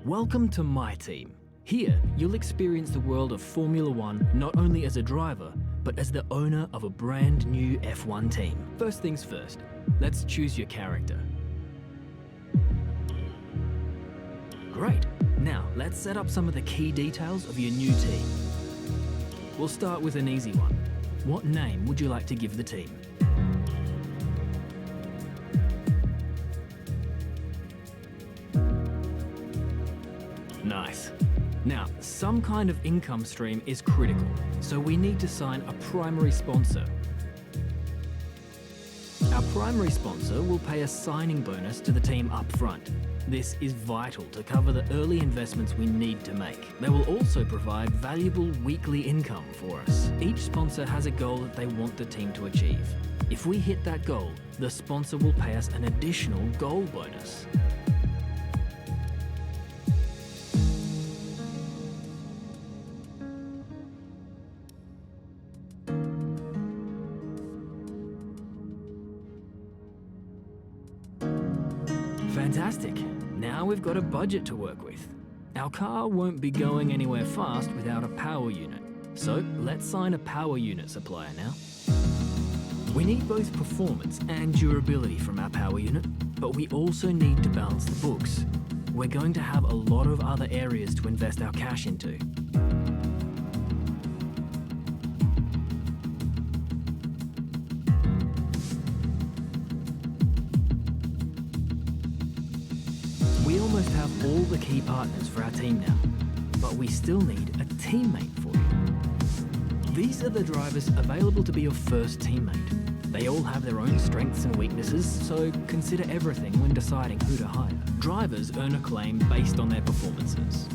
Welcome to my team. Here, you'll experience the world of Formula One not only as a driver, but as the owner of a brand new F1 team. First things first, let's choose your character. Great. Now, let's set up some of the key details of your new team. We'll start with an easy one. What name would you like to give the team? Nice. Now, some kind of income stream is critical, so we need to sign a primary sponsor. Our primary sponsor will pay a signing bonus to the team up front. This is vital to cover the early investments we need to make. They will also provide valuable weekly income for us. Each sponsor has a goal that they want the team to achieve. If we hit that goal, the sponsor will pay us an additional goal bonus. Fantastic. Now we've got a budget to work with. Our car won't be going anywhere fast without a power unit. So let's sign a power unit supplier now. We need both performance and durability from our power unit, but we also need to balance the books. We're going to have a lot of other areas to invest our cash into. We almost have all the key partners for our team now, but we still need a teammate for you. These are the drivers available to be your first teammate. They all have their own strengths and weaknesses, so consider everything when deciding who to hire. Drivers earn acclaim based on their performances.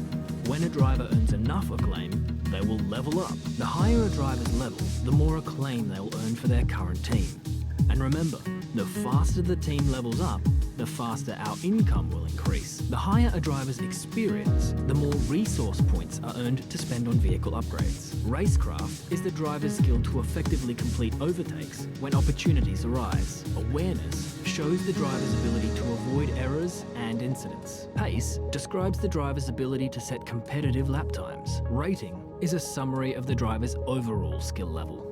When a driver earns enough acclaim, they will level up. The higher a driver's level, the more acclaim they will earn for their current team. And remember, the faster the team levels up, the faster our income will increase. The higher a driver's experience, the more resource points are earned to spend on vehicle upgrades. Racecraft is the driver's skill to effectively complete overtakes when opportunities arise. Awareness shows the driver's ability to avoid errors and incidents. Pace describes the driver's ability to set competitive lap times. Rating is a summary of the driver's overall skill level.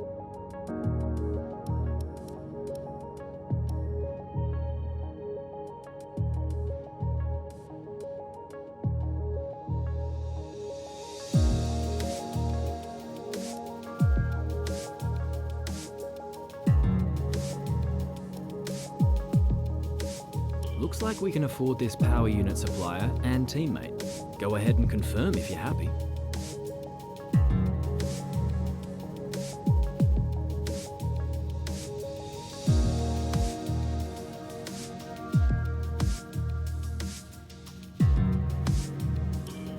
Looks like we can afford this power unit supplier and teammate. Go ahead and confirm if you're happy.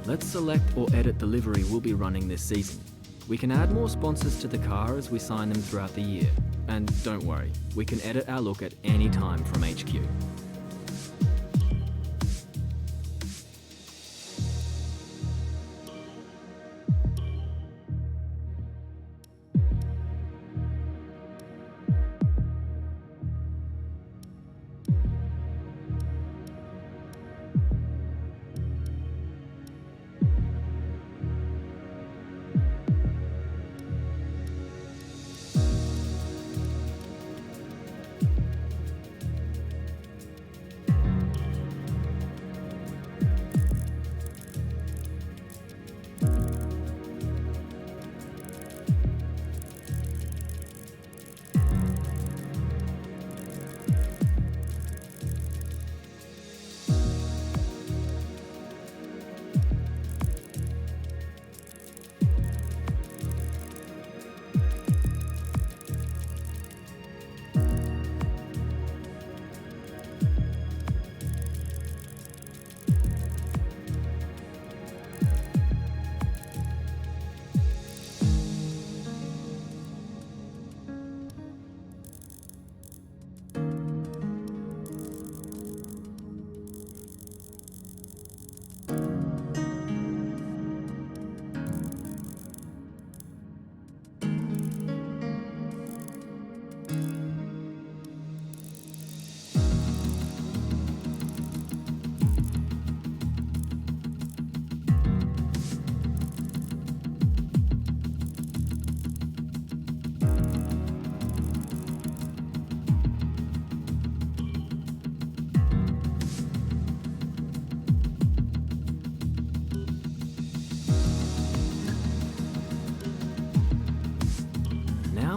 Let's select or edit the livery we'll be running this season. We can add more sponsors to the car as we sign them throughout the year. And don't worry, we can edit our look at any time from HQ.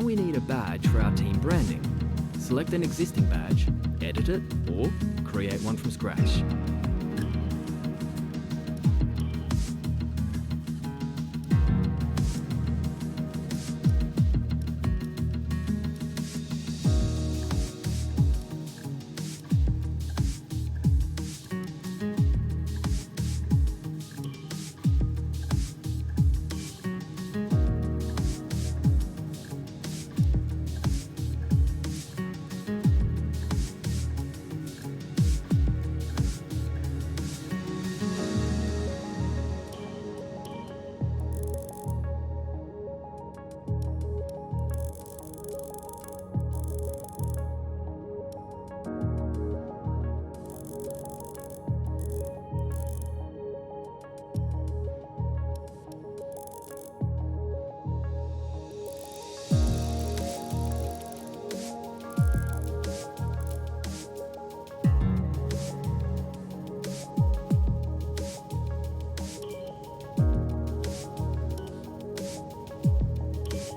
Now we need a badge for our team branding. Select an existing badge, edit it, or create one from scratch.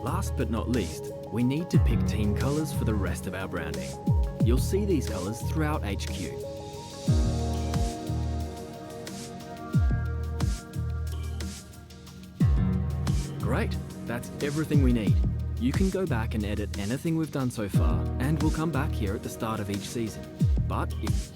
Last but not least, we need to pick team colours for the rest of our branding. You'll see these colours throughout HQ. Great, that's everything we need. You can go back and edit anything we've done so far, and we'll come back here at the start of each season. But if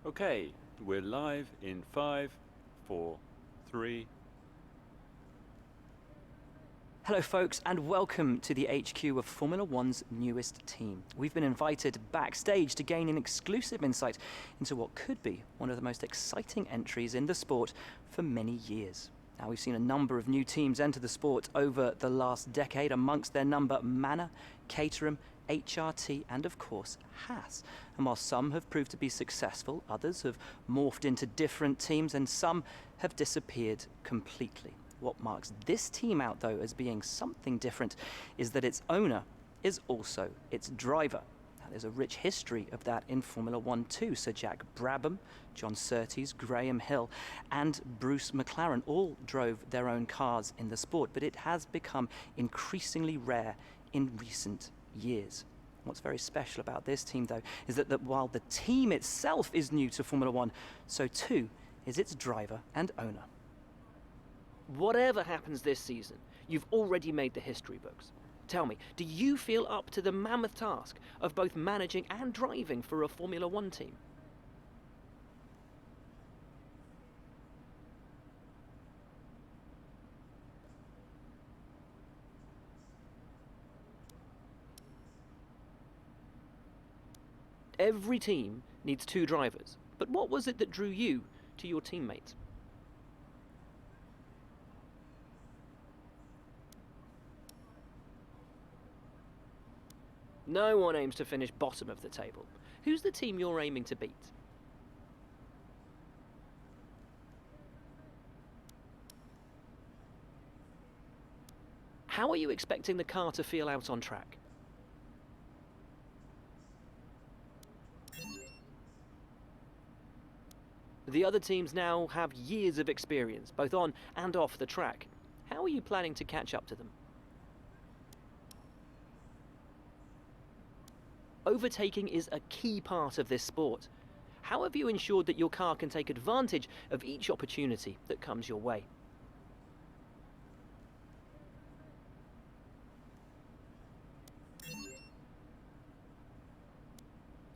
Okay, we're live in 5, 4, 3. Hello folks, and welcome to the HQ of Formula One's newest team. We've been invited backstage to gain an exclusive insight into what could be one of the most exciting entries in the sport for many years. Now, we've seen a number of new teams enter the sport over the last decade, amongst their number Manor, Caterham, HRT and of course Haas. And while some have proved to be successful, others have morphed into different teams and some have disappeared completely. What marks this team out though as being something different is that its owner is also its driver. Now, there's a rich history of that in Formula One too. Sir Jack Brabham, John Surtees, Graham Hill and Bruce McLaren all drove their own cars in the sport, but it has become increasingly rare in recent years. What's very special about this team though is that while the team itself is new to Formula One, so too is its driver and owner. Whatever happens this season, you've already made the history books. Tell me, do you feel up to the mammoth task of both managing and driving for a Formula One team? Every team needs 2 drivers, but what was it that drew you to your teammate? No one aims to finish bottom of the table. Who's the team you're aiming to beat? How are you expecting the car to feel out on track? The other teams now have years of experience, both on and off the track. How are you planning to catch up to them? Overtaking is a key part of this sport. How have you ensured that your car can take advantage of each opportunity that comes your way?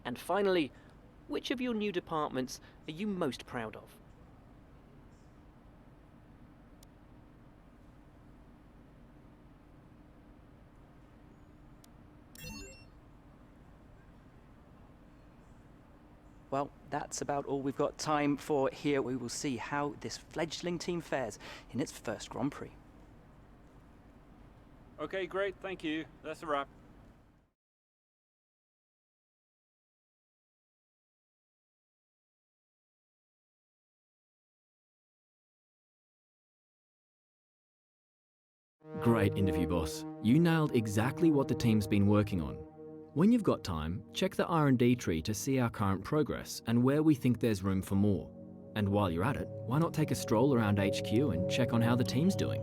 And finally, which of your new departments are you most proud of? Well, that's about all we've got time for here. We will see how this fledgling team fares in its first Grand Prix. Okay, great, thank you. That's a wrap. Great interview, boss. You nailed exactly what the team's been working on. When you've got time, check the R&D tree to see our current progress and where we think there's room for more. And while you're at it, why not take a stroll around HQ and check on how the team's doing?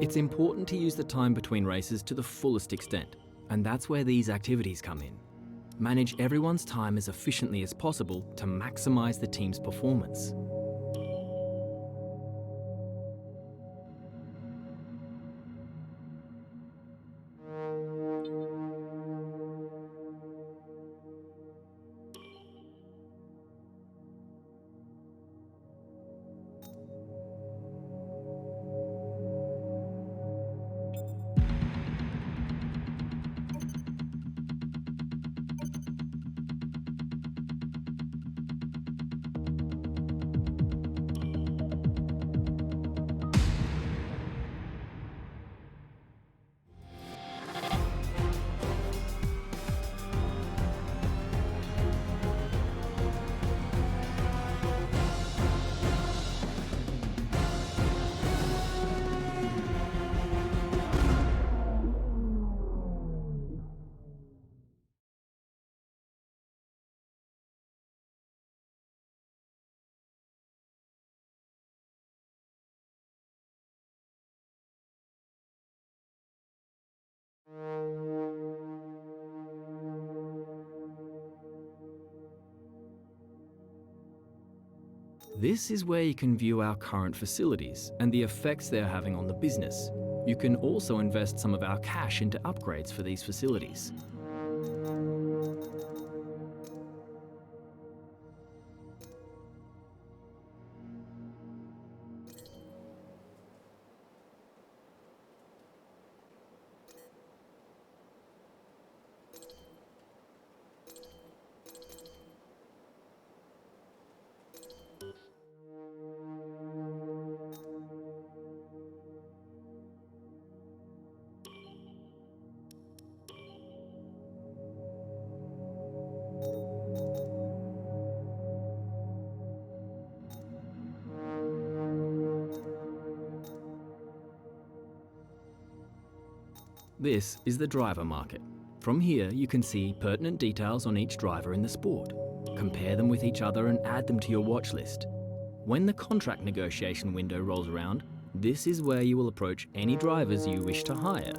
It's important to use the time between races to the fullest extent, and that's where these activities come in. Manage everyone's time as efficiently as possible to maximize the team's performance. This is where you can view our current facilities and the effects they're having on the business. You can also invest some of our cash into upgrades for these facilities. This is the driver market. From here, you can see pertinent details on each driver in the sport. Compare them with each other and add them to your watch list. When the contract negotiation window rolls around, this is where you will approach any drivers you wish to hire.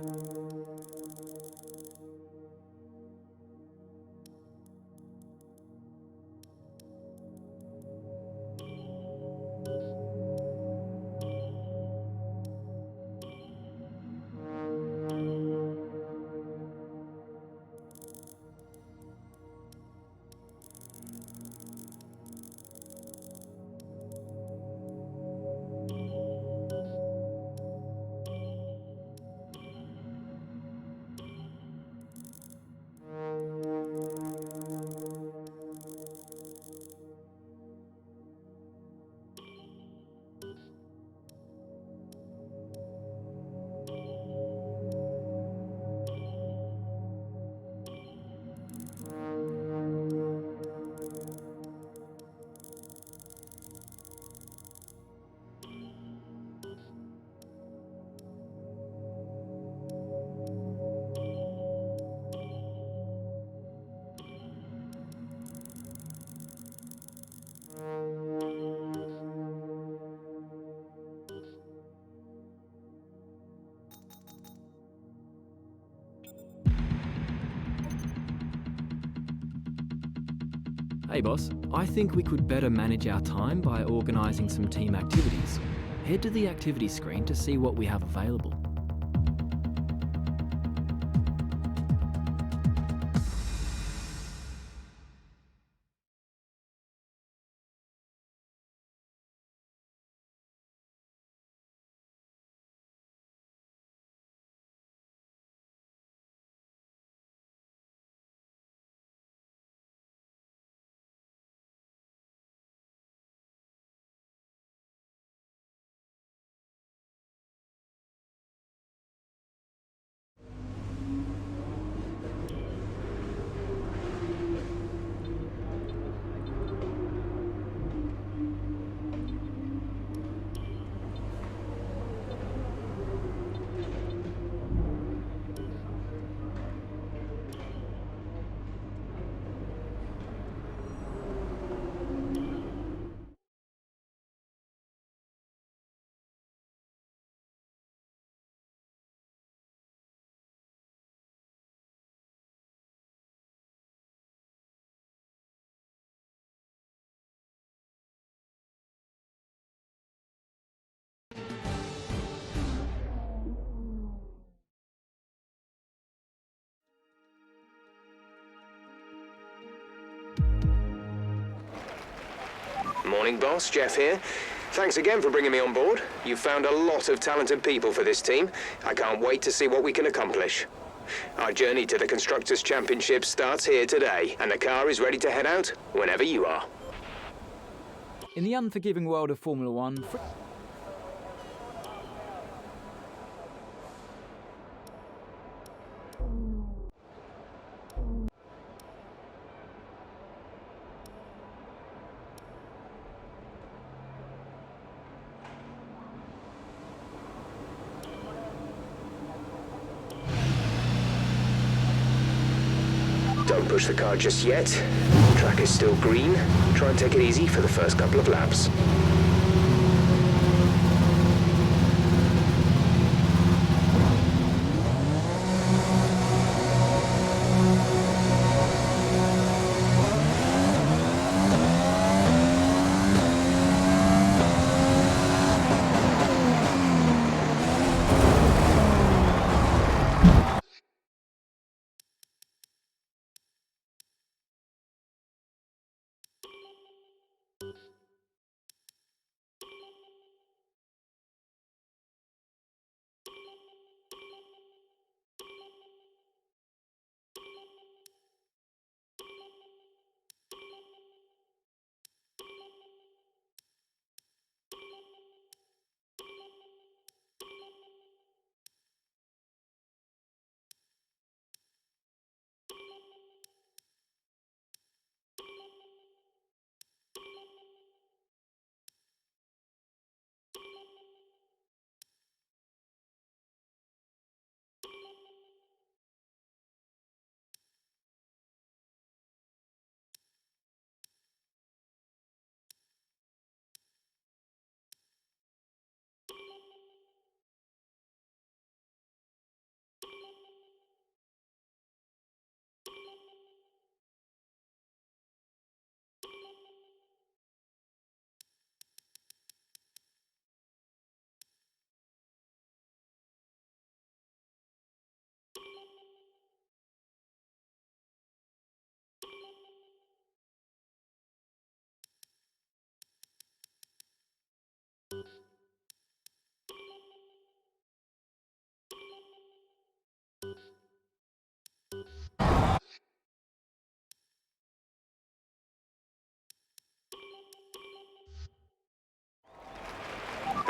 Hey boss, I think we could better manage our time by organising some team activities. Head to the activity screen to see what we have available. Morning, boss. Jeff here. Thanks again for bringing me on board. You've found a lot of talented people for this team. I can't wait to see what we can accomplish. Our journey to the Constructors' Championship starts here today, and the car is ready to head out whenever you are. In the unforgiving world of Formula One, Don't push the car just yet. The track is still green. Try and take it easy for the first couple of laps.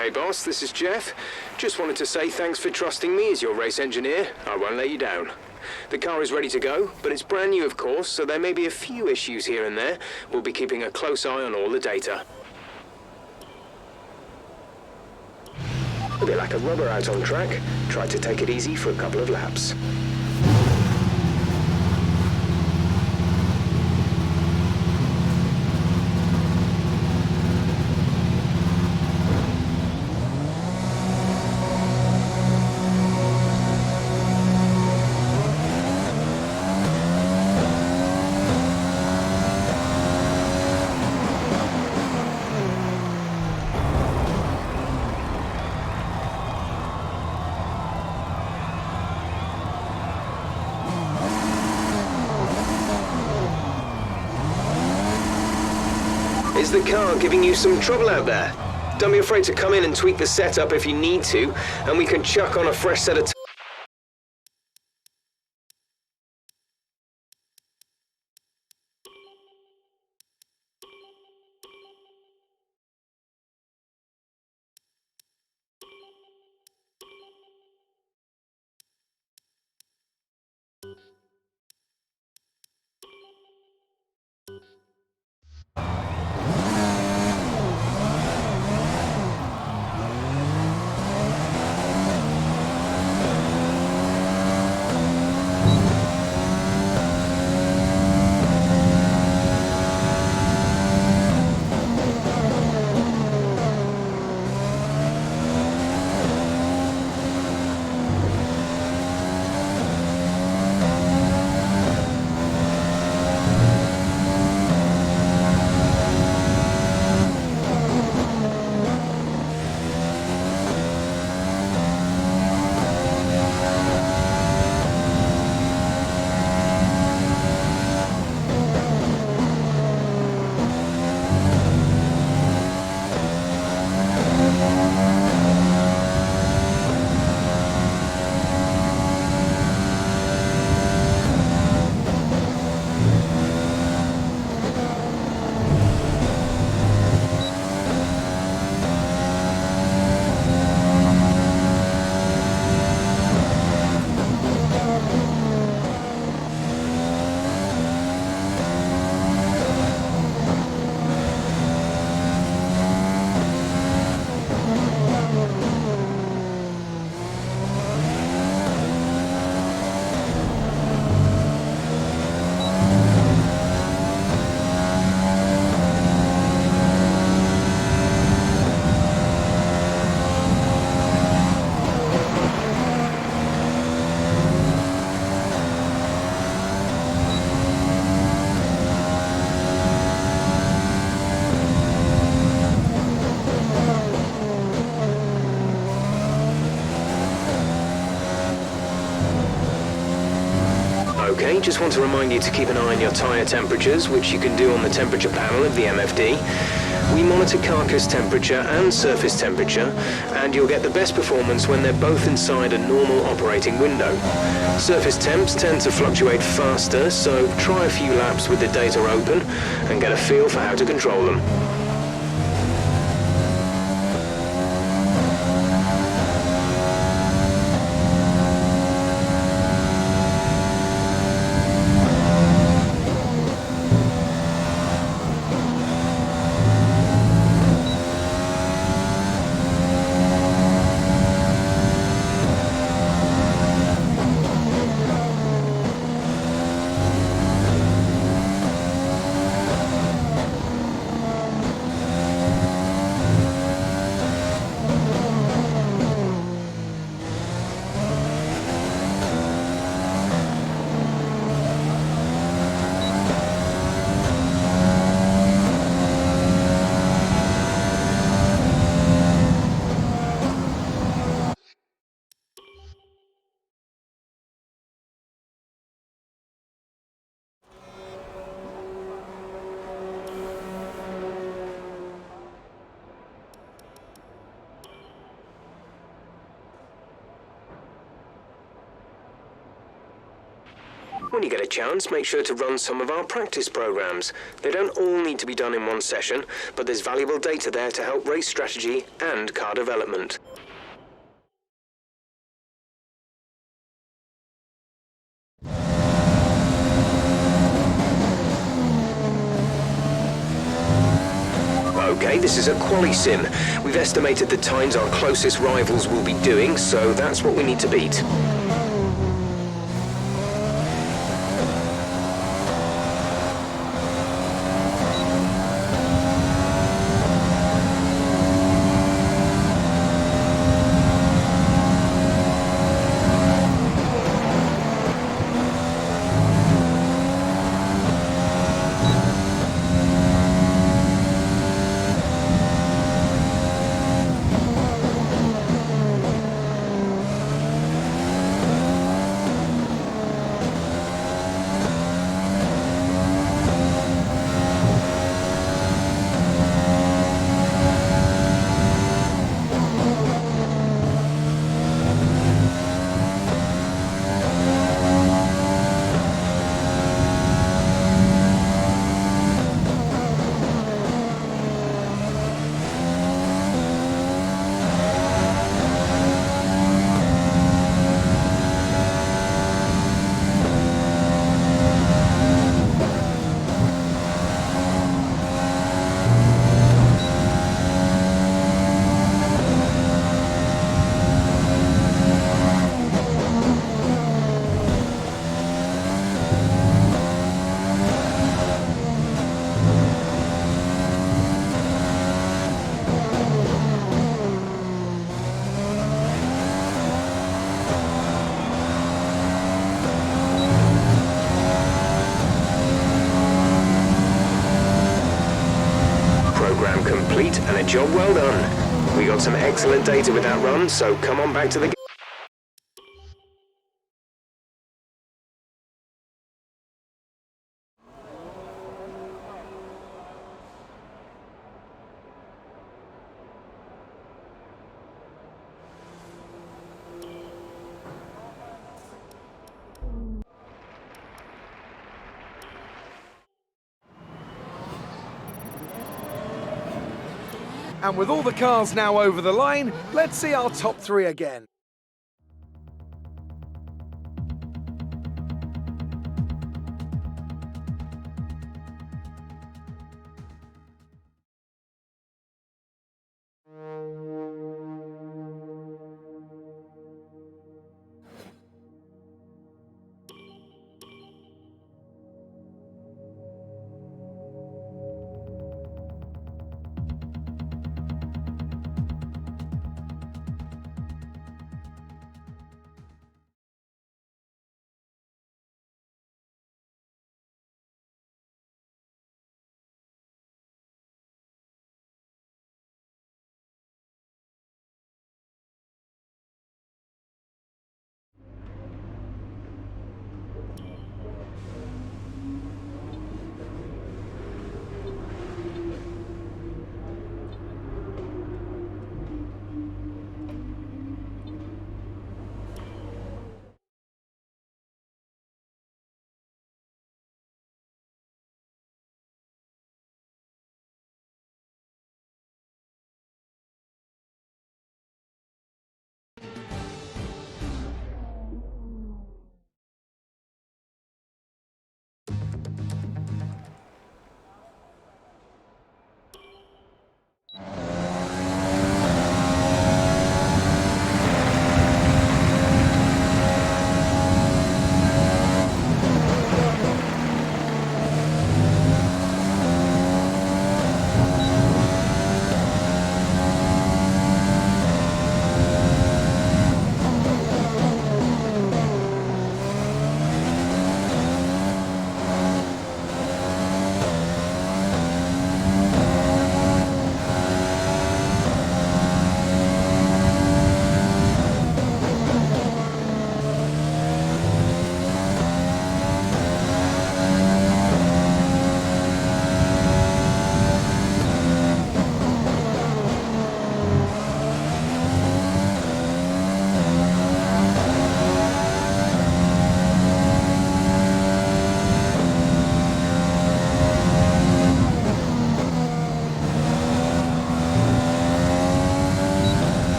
Hey boss, this is Jeff. Just wanted to say thanks for trusting me as your race engineer. I won't let you down. The car is ready to go, but it's brand new of course, so there may be a few issues here and there. We'll be keeping a close eye on all the data. A bit like a rubber out on track. Try to take it easy for a couple of laps. Is the car giving you some trouble out there? Don't be afraid to come in and tweak the setup if you need to, and we can chuck on a fresh set of Okay, just want to remind you to keep an eye on your tyre temperatures, which you can do on the temperature panel of the MFD. We monitor carcass temperature and surface temperature, and you'll get the best performance when they're both inside a normal operating window. Surface temps tend to fluctuate faster, so try a few laps with the data open and get a feel for how to control them. When you get a chance, make sure to run some of our practice programs. They don't all need to be done in one session, but there's valuable data there to help race strategy and car development. Okay, this is a quali sim. We've estimated the times our closest rivals will be doing, so that's what we need to beat. program complete and a job well done. We got some excellent data with that run, so come on back to the... And with all the cars now over the line, let's see our top three again.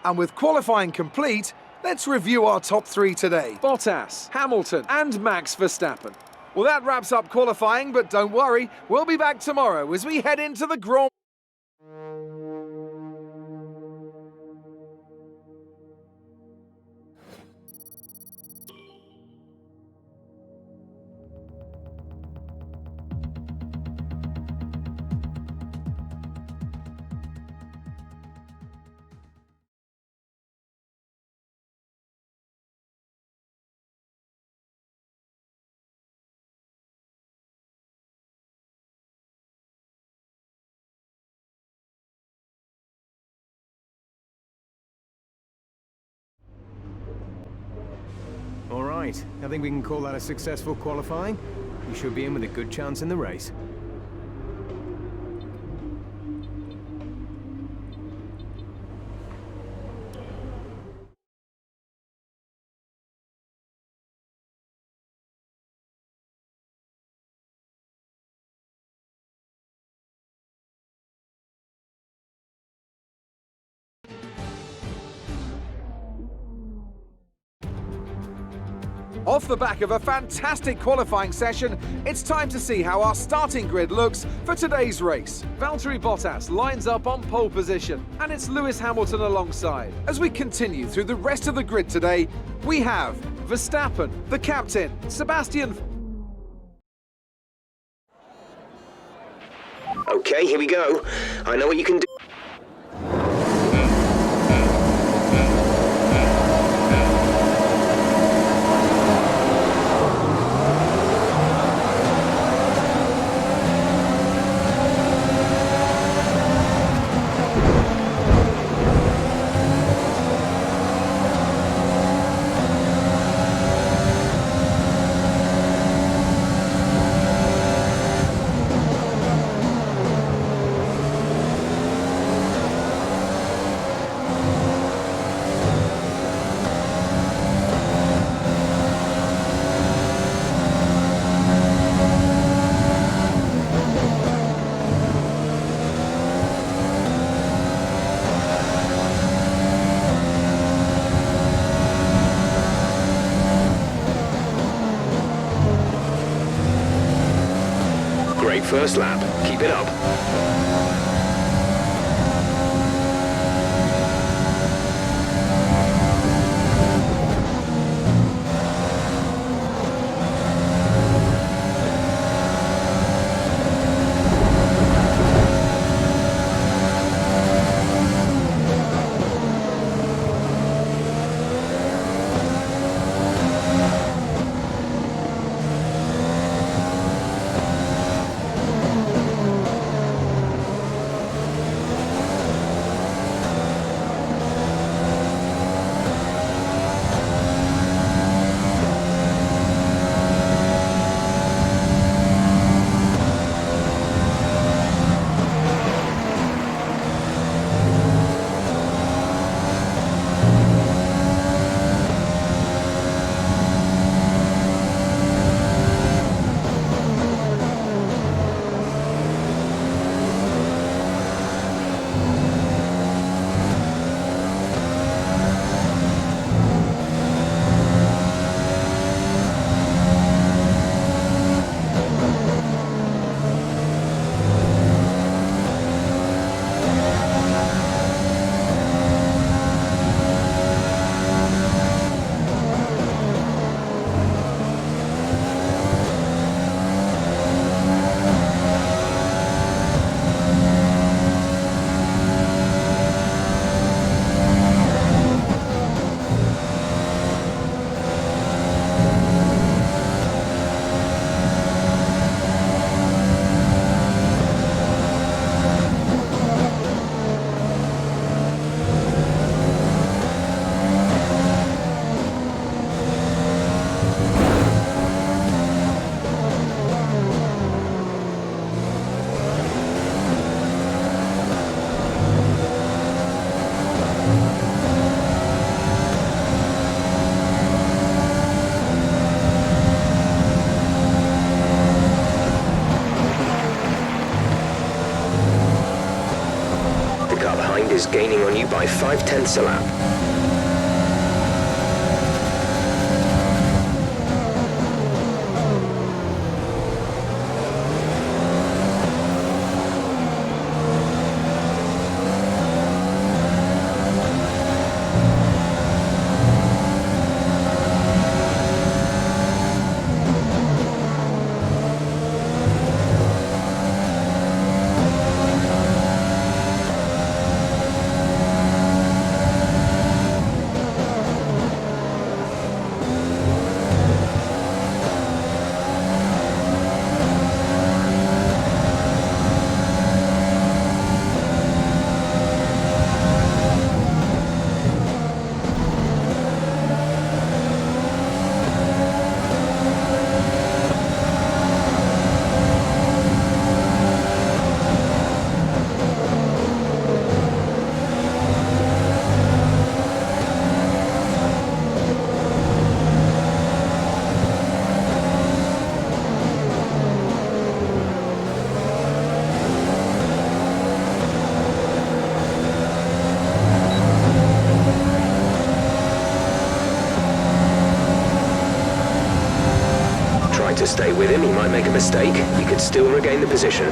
And with qualifying complete, let's review our top three today. Bottas, Hamilton, and Max Verstappen. Well, that wraps up qualifying, but don't worry, we'll be back tomorrow as we head into the Grand... All right, I think we can call that a successful qualifying. We should be in with a good chance in the race. Off the back of a fantastic qualifying session, it's time to see how our starting grid looks for today's race. Valtteri Bottas lines up on pole position, and it's Lewis Hamilton alongside. As we continue through the rest of the grid today, we have Verstappen, the captain, Sebastian. Okay, here we go. I know what you can do. Great first lap. Keep it up. Is gaining on you by 0.5 a lap. to stay with him. He might make a mistake. You could still regain the position.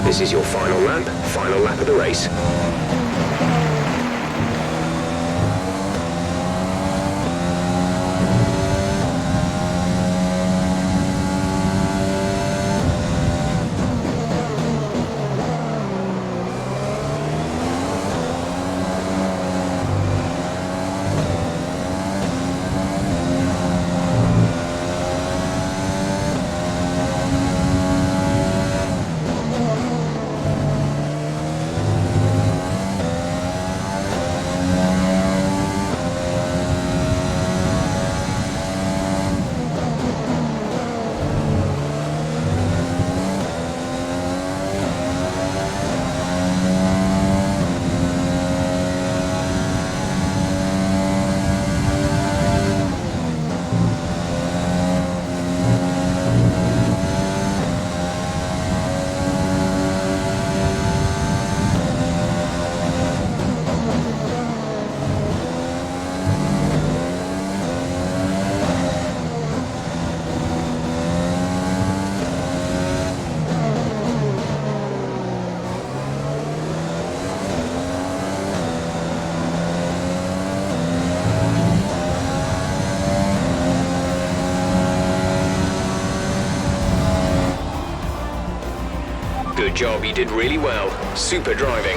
This is your final lap of the race. Good job, you did really well. Super driving.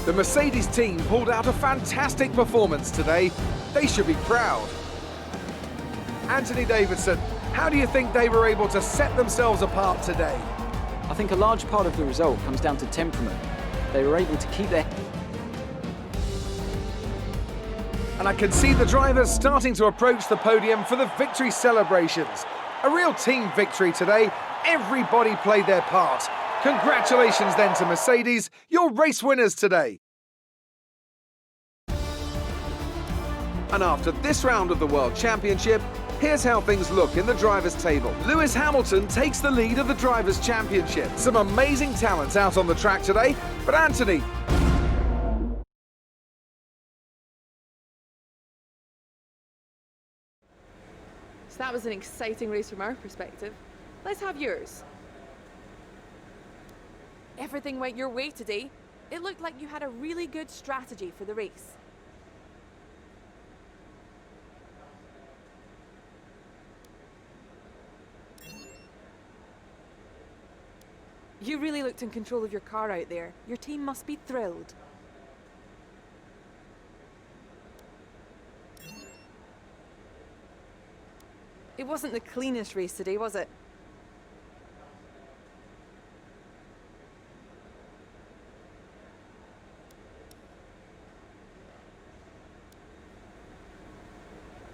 The Mercedes team pulled out a fantastic performance today. They should be proud. Anthony Davidson, how do you think they were able to set themselves apart today? I think a large part of the result comes down to temperament. They were able to keep their... And I can see the drivers starting to approach the podium for the victory celebrations. A real team victory today. Everybody played their part. Congratulations then to Mercedes, your race winners today. And after this round of the World Championship, here's how things look in the Drivers' Table. Lewis Hamilton takes the lead of the Drivers' Championship. Some amazing talents out on the track today, but Anthony... So that was an exciting race from our perspective. Let's have yours. Everything went your way today. It looked like you had a really good strategy for the race. You really looked in control of your car out there. Your team must be thrilled. It wasn't the cleanest race today, was it?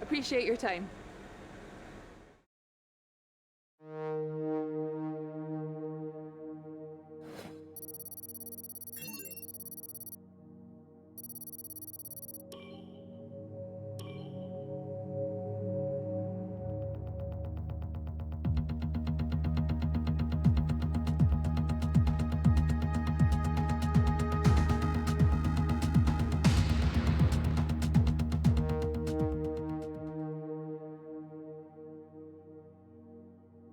Appreciate your time.